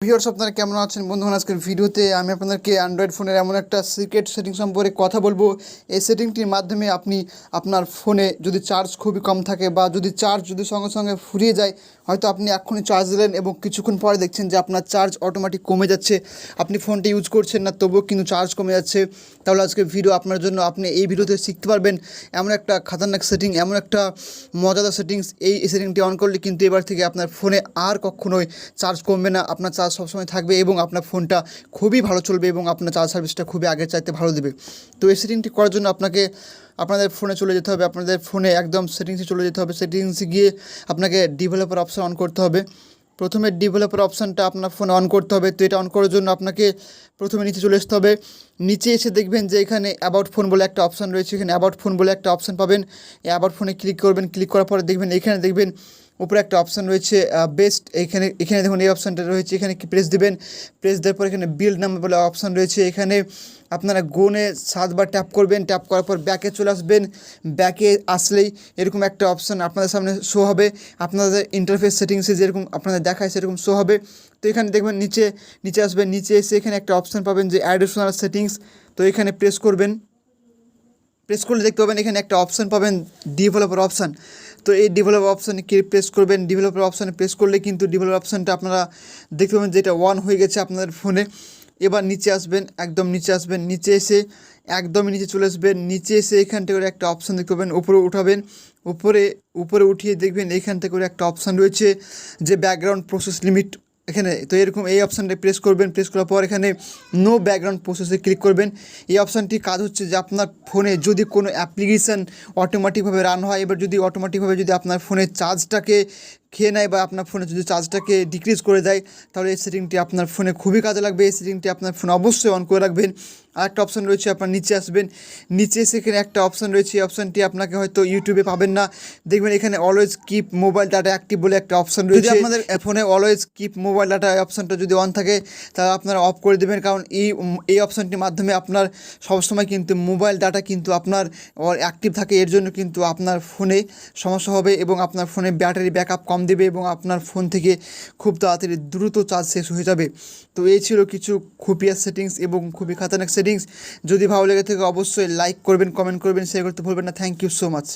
Viewers আপনারা কেমন আছেন বন্ধুগণ? আজকের ভিডিওতে আমি আপনাদেরকে অ্যান্ড্রয়েড ফোনের এমন একটা সিক্রেট সেটিং সম্পর্কে কথা বলবো। এই সেটিংটির মাধ্যমে আপনি আপনার ফোনে যদি চার্জ খুবই কম থাকে বা যদি সঙ্গে সঙ্গে ফুরিয়ে যায়, হয়তো আপনি এক্ষুনি চার্জ দিলেন এবং কিছুক্ষণ পরে দেখছেন যে আপনার চার্জ অটোমেটিক কমে যাচ্ছে, আপনি ফোনটি ইউজ করছেন না তবুও কিন্তু চার্জ কমে যাচ্ছে, তাহলে আজকের ভিডিও আপনার জন্য। আপনি এই ভিডিওতে শিখতে পারবেন এমন একটা খাতারনাক সেটিং, এমন একটা মজাদার সেটিংস। এই সেটিংটি অন করলে কিন্তু এবার থেকে আপনার ফোনে আর কখনোই চার্জ কমবে না, আপনার চার্জ সবসময় থাকবে এবং আপনার ফোনটা খুবই ভালো চলবে এবং আপনার চার্জ সার্ভিসটা খুবই আগের চাইতে ভালো দেবে। তো এই সেটিংটি করার জন্য আপনাদের ফোনে চলে যেতে হবে, আপনাদের ফোনে একদম সেটিংসে চলে যেতে হবে। সেটিংসে গিয়ে আপনাকে ডেভেলপার অপশান অন করতে হবে। প্রথমে ডেভেলপার অপশানটা আপনার ফোনে অন করতে হবে। তো এটা অন করার জন্য আপনাকে প্রথমে নিচে চলে আসতে হবে। নিচে এসে দেখবেন যে এখানে অ্যাবাউট ফোন বলে একটা অপশান রয়েছে, এখানে অ্যাবাউট ফোন বলে একটা অপশান পাবেন। এই অ্যাবাউট ফোনে ক্লিক করবেন, ক্লিক করার পরে দেখবেন এখানে উপরে একটা অপশান রয়েছে বেস্ট। এখানে দেখুন এই অপশানটা রয়েছে, এখানে কি প্রেস দেবেন। প্রেস দেওয়ার পর এখানে বিল্ড নাম্বার বলে অপশান রয়েছে, এখানে আপনারা গোনে 7বার ট্যাপ করবেন। ট্যাপ করার পর ব্যাকে চলে আসবেন। ব্যাকে আসলেই এরকম একটা অপশান আপনাদের সামনে শো হবে। আপনাদের ইন্টারফেস সেটিংসে যেরকম আপনাদের দেখায় সেরকম শো হবে। তো এখানে দেখবেন নিচে আসবেন, নিচে এসে এখানে একটা অপশান পাবেন যে অ্যাডিশনাল সেটিংস। তো এখানে প্রেস করবেন। প্রেস করলে দেখতে পাবেন এখানে একটা অপশান পাবেন ডেভেলপার অপশান। তো এই ডেভেলপার অপশানে প্রেস করবেন। ডেভেলপার অপশানে প্রেস করলে কিন্তু ডেভেলপার অপশানটা আপনারা দেখতে পাবেন যেটা অন হয়ে গেছে আপনাদের ফোনে। এবার নিচে আসবেন, একদম নিচে আসবেন, নিচে এসে একদমই নিচে চলে আসবেন। নিচে এসে এখান থেকে একটা অপশান দেখতে পাবেন, উপরে উঠাবেন। উপরে উঠিয়ে দেখবেন এইখান থেকে একটা অপশান রয়েছে যে ব্যাকগ্রাউন্ড প্রসেস লিমিট। এখানে তো এরকম এই অপশানটা প্রেস করবেন। প্রেস করার পর এখানে নো ব্যাকগ্রাউন্ড প্রসেসে ক্লিক করবেন। এই অপশানটির কাজ হচ্ছে যে আপনার ফোনে যদি কোনো অ্যাপ্লিকেশান অটোমেটিকভাবে রান হয়, এবার যদি অটোমেটিকভাবে যদি আপনার ফোনের চার্জটাকে খেয়ে নেয় বা আপনার ফোনে যদি চার্জটাকে ডিক্রিজ করে দেয়, তাহলে এই সেটিংটি আপনার ফোনে খুবই কাজে লাগবে। এই সেটিংটি আপনার ফোনে অবশ্যই অন করে রাখবেন। আর একটা অপশান রয়েছে, আপনার নিচে আসবেন, নিচে এসে এখানে একটা অপশান রয়েছে, এই অপশানটি আপনাকে হয়তো ইউটিউবে পাবেন না। দেখবেন এখানে always keep mobile data active বলে একটা অপশান রয়েছে। যদি আপনাদের ফোনে অলওয়েজ কিপ মোবাইল ডাটা অপশানটা যদি অন থাকে তাহলে আপনারা অফ করে দেবেন, কারণ এই অপশানটির মাধ্যমে আপনার সবসময় কিন্তু মোবাইল ডাটা কিন্তু আপনার অ্যাক্টিভ থাকে। এর জন্য কিন্তু আপনার ফোনে সমস্যা হবে এবং আপনার ফোনে ব্যাটারি ব্যাকআপ কম দেবে এবং আপনার ফোন থেকে খুব তাড়াতাড়ি দ্রুত চার্জ শেষ হয়ে যাবে। তো এই ছিল কিছু খুপিয়া সেটিংস এবং খুবই খাতারনাক সেটিংস। যদি ভালো লেগে থাকে অবশ্যই লাইক করবেন, কমেন্ট করবেন, শেয়ার করতে ভুলবেন না। Thank you so much.